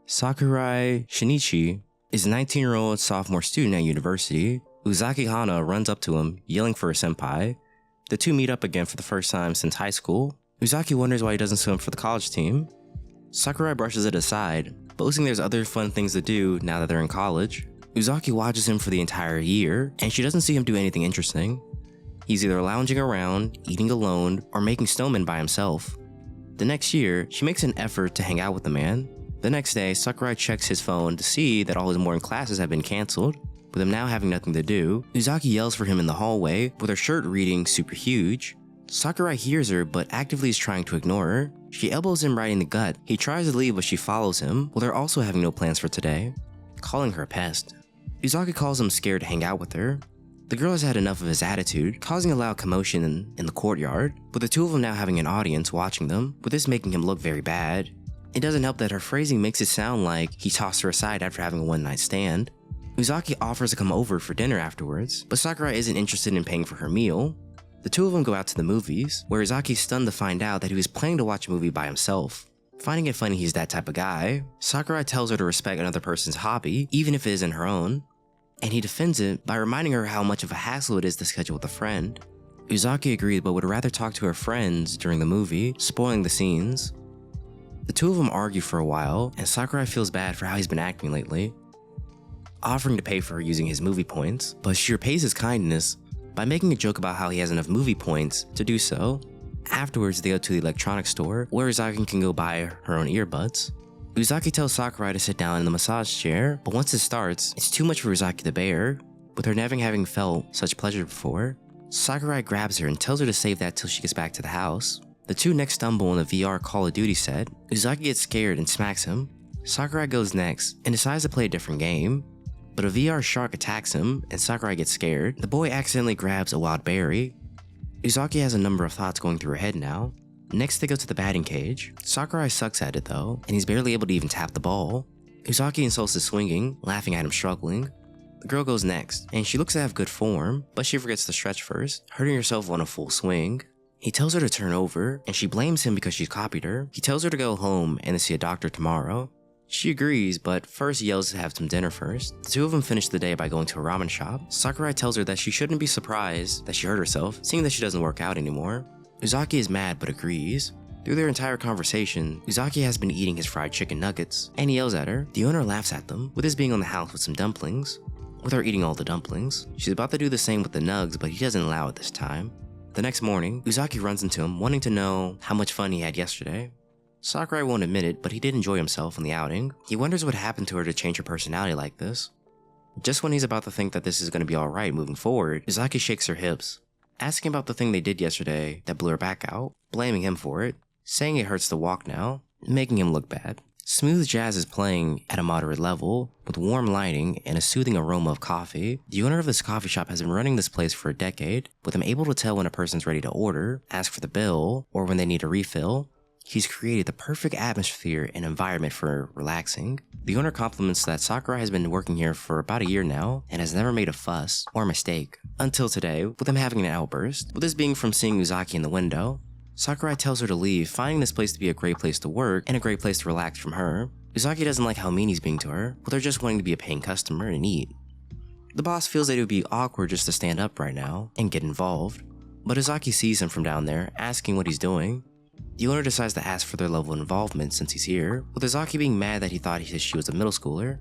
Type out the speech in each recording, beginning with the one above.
Sakurai Shinichi is a 19-year-old sophomore student at university. Uzaki Hana runs up to him, yelling for a senpai. The two meet up again for the first time since high school. Uzaki wonders why he doesn't swim for the college team. Sakurai brushes it aside, boasting there's other fun things to do now that they're in college. Uzaki watches him for the entire year, and she doesn't see him do anything interesting. He's either lounging around, eating alone, or making snowmen by himself. The next year, she makes an effort to hang out with the man. The next day, Sakurai checks his phone to see that all his morning classes have been cancelled. With him now having nothing to do, Uzaki yells for him in the hallway with her shirt reading super huge. Sakurai hears her but actively is trying to ignore her. She elbows him right in the gut. He tries to leave but she follows him, with her also having no plans for today, calling her a pest. Uzaki calls him scared to hang out with her. The girl has had enough of his attitude, causing a loud commotion in the courtyard, with the two of them now having an audience watching them, with this making him look very bad. It doesn't help that her phrasing makes it sound like he tossed her aside after having a one-night stand. Uzaki offers to come over for dinner afterwards, but Sakurai isn't interested in paying for her meal. The two of them go out to the movies, where Uzaki's stunned to find out that he was planning to watch a movie by himself. Finding it funny he's that type of guy, Sakurai tells her to respect another person's hobby, even if it isn't her own, and he defends it by reminding her how much of a hassle it is to schedule with a friend. Uzaki agrees but would rather talk to her friends during the movie, spoiling the scenes. The two of them argue for a while, and Sakurai feels bad for how he's been acting lately, offering to pay for her using his movie points, but she repays his kindness by making a joke about how he has enough movie points to do so. Afterwards, they go to the electronics store, where Uzaki can go buy her own earbuds. Uzaki tells Sakurai to sit down in the massage chair, but once it starts, it's too much for Uzaki to bear, with her never having felt such pleasure before. Sakurai grabs her and tells her to save that till she gets back to the house. The two next stumble on a VR Call of Duty set. Uzaki gets scared and smacks him. Sakurai goes next and decides to play a different game, but a VR shark attacks him and Sakurai gets scared. The boy accidentally grabs a wild berry. Uzaki has a number of thoughts going through her head now. Next they go to the batting cage. Sakurai sucks at it though, and he's barely able to even tap the ball. Uzaki insults his swinging, laughing at him struggling. The girl goes next, and she looks to have good form, but she forgets to stretch first, hurting herself on a full swing. He tells her to turn over, and she blames him because she's copied her. He tells her to go home and to see a doctor tomorrow. She agrees, but first yells to have some dinner first. The two of them finish the day by going to a ramen shop. Sakurai tells her that she shouldn't be surprised that she hurt herself, seeing that she doesn't work out anymore. Uzaki is mad but agrees. Through their entire conversation, Uzaki has been eating his fried chicken nuggets, and he yells at her. The owner laughs at them, with his being on the house with some dumplings. With her eating all the dumplings, she's about to do the same with the nugs, but he doesn't allow it this time. The next morning, Uzaki runs into him, wanting to know how much fun he had yesterday. Sakurai won't admit it, but he did enjoy himself on the outing. He wonders what happened to her to change her personality like this. Just when he's about to think that this is going to be alright moving forward, Uzaki shakes her hips, asking about the thing they did yesterday that blew her back out, blaming him for it, saying it hurts to walk now, making him look bad. Smooth jazz is playing at a moderate level, with warm lighting and a soothing aroma of coffee. The owner of this coffee shop has been running this place for a decade, with him able to tell when a person's ready to order, ask for the bill, or when they need a refill. He's created the perfect atmosphere and environment for relaxing. The owner compliments that Sakurai has been working here for about a year now, and has never made a fuss or mistake, until today, with him having an outburst, with this being from seeing Uzaki in the window. Sakurai tells her to leave, finding this place to be a great place to work and a great place to relax from her. Uzaki doesn't like how mean he's being to her, with her just wanting to be a paying customer and eat. The boss feels that it would be awkward just to stand up right now and get involved, but Uzaki sees him from down there, asking what he's doing. The owner decides to ask for their level of involvement since he's here, with Uzaki being mad that he thought she was a middle schooler.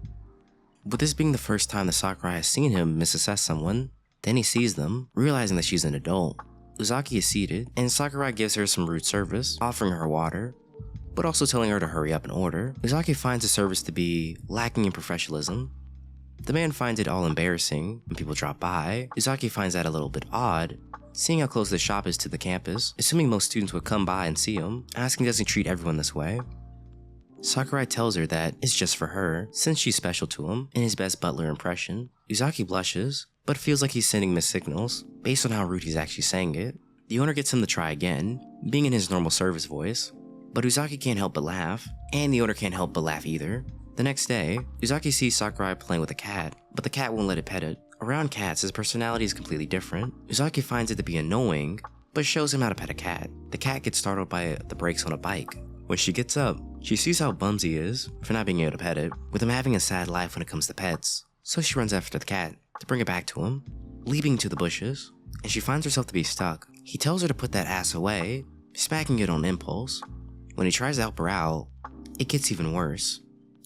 With this being the first time that Sakurai has seen him misassess someone, then he sees them, realizing that she's an adult. Uzaki is seated, and Sakurai gives her some rude service, offering her water, but also telling her to hurry up and order. Uzaki finds the service to be lacking in professionalism. The man finds it all embarrassing when people drop by. Uzaki finds that a little bit odd, seeing how close the shop is to the campus, assuming most students would come by and see him, asking does he treat everyone this way. Sakurai tells her that it's just for her, since she's special to him, in his best butler impression. Uzaki blushes, but feels like he's sending mixed signals, based on how rude he's actually saying it. The owner gets him to try again, being in his normal service voice, but Uzaki can't help but laugh, and the owner can't help but laugh either. The next day, Uzaki sees Sakurai playing with a cat, but the cat won't let it pet it. Around cats, his personality is completely different. Uzaki finds it to be annoying, but shows him how to pet a cat. The cat gets startled by the brakes on a bike. When she gets up, she sees how bummed he is for not being able to pet it, with him having a sad life when it comes to pets. So she runs after the cat to bring it back to him, leaping to the bushes, and she finds herself to be stuck. He tells her to put that ass away, smacking it on impulse. When he tries to help her out, it gets even worse.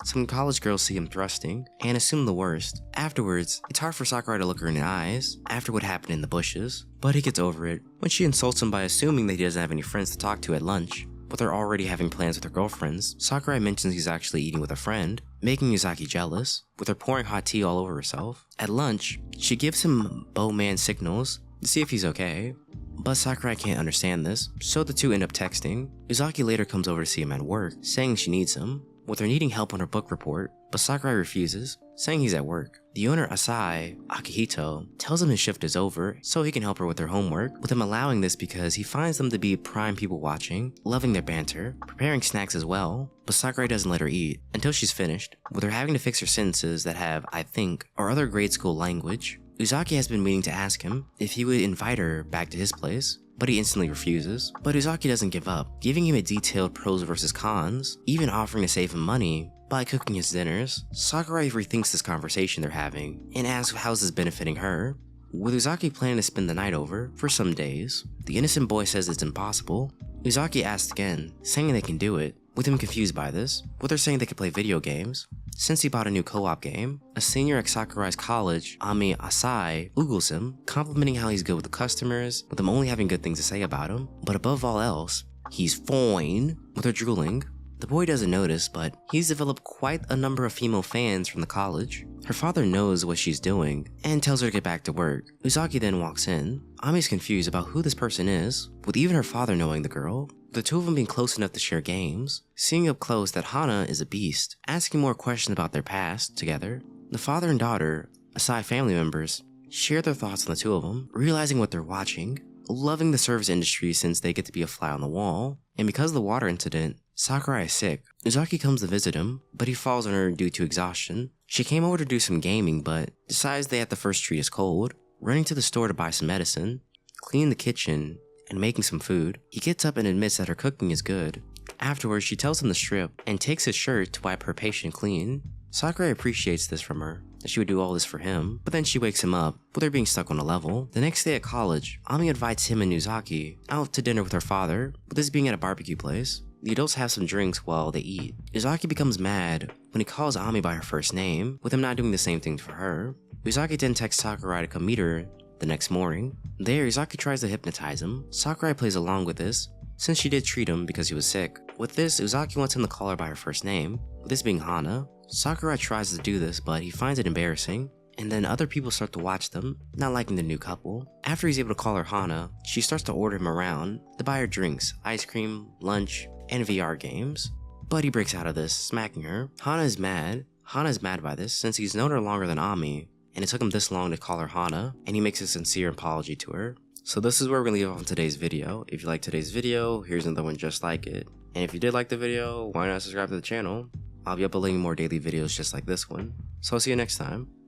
Some college girls see him thrusting and assume the worst. Afterwards, it's hard for Sakurai to look her in the eyes after what happened in the bushes, but he gets over it when she insults him by assuming that he doesn't have any friends to talk to at lunch. With her already having plans with her girlfriends, Sakurai mentions he's actually eating with a friend, making Uzaki jealous, with her pouring hot tea all over herself. At lunch, she gives him bowman signals to see if he's okay, but Sakurai can't understand this, so the two end up texting. Uzaki later comes over to see him at work, saying she needs him, with her needing help on her book report, but Sakurai refuses, saying he's at work. The owner Asai, Akihito, tells him his shift is over so he can help her with her homework, with him allowing this because he finds them to be prime people watching, loving their banter, preparing snacks as well, but Sakurai doesn't let her eat until she's finished, with her having to fix her sentences that have, I think, or other grade school language. Uzaki has been meaning to ask him if he would invite her back to his place, but he instantly refuses. But Uzaki doesn't give up, giving him a detailed pros versus cons, even offering to save him money by cooking his dinners. Sakurai rethinks this conversation they're having and asks how's this benefiting her. With Uzaki planning to spend the night over for some days, the innocent boy says it's impossible. Uzaki asks again, saying they can do it, with him confused by this, with her saying they can play video games. Since he bought a new co-op game, a senior at Sakurai's college, Ami Asai, oogles him, complimenting how he's good with the customers, with him only having good things to say about him, but above all else, he's fine, with her drooling. The boy doesn't notice, but he's developed quite a number of female fans from the college. Her father knows what she's doing and tells her to get back to work. Uzaki then walks in. Ami's confused about who this person is, with even her father knowing the girl, the two of them being close enough to share games, seeing up close that Hana is a beast, asking more questions about their past together. The father and daughter, Asai family members, share their thoughts on the two of them, realizing what they're watching, loving the service industry since they get to be a fly on the wall, and because of the water incident, Sakurai is sick. Uzaki comes to visit him, but he falls on her due to exhaustion. She came over to do some gaming, but decides they have to first treat his cold, running to the store to buy some medicine, clean the kitchen, and making some food. He gets up and admits that her cooking is good. Afterwards, she tells him to strip and takes his shirt to wipe her patient clean. Sakurai appreciates this from her, that she would do all this for him, but then she wakes him up, with her being stuck on a level. The next day at college, Ami invites him and Uzaki out to dinner with her father, with this being at a barbecue place. The adults have some drinks while they eat. Uzaki becomes mad when he calls Ami by her first name, with him not doing the same thing for her. Uzaki then texts Sakurai to come meet her the next morning. There, Uzaki tries to hypnotize him. Sakurai plays along with this, since she did treat him because he was sick. With this, Uzaki wants him to call her by her first name, with this being Hana. Sakurai tries to do this, but he finds it embarrassing, and then other people start to watch them, not liking the new couple. After he's able to call her Hana, she starts to order him around to buy her drinks, ice cream, lunch, and VR games. But he breaks out of this, smacking her. Hana is mad by this, since he's known her longer than Ami, and it took him this long to call her Hana, and he makes a sincere apology to her. So this is where we're gonna leave off on today's video. If you liked today's video, here's another one just like it. And if you did like the video, why not subscribe to the channel? I'll be uploading more daily videos just like this one. So I'll see you next time.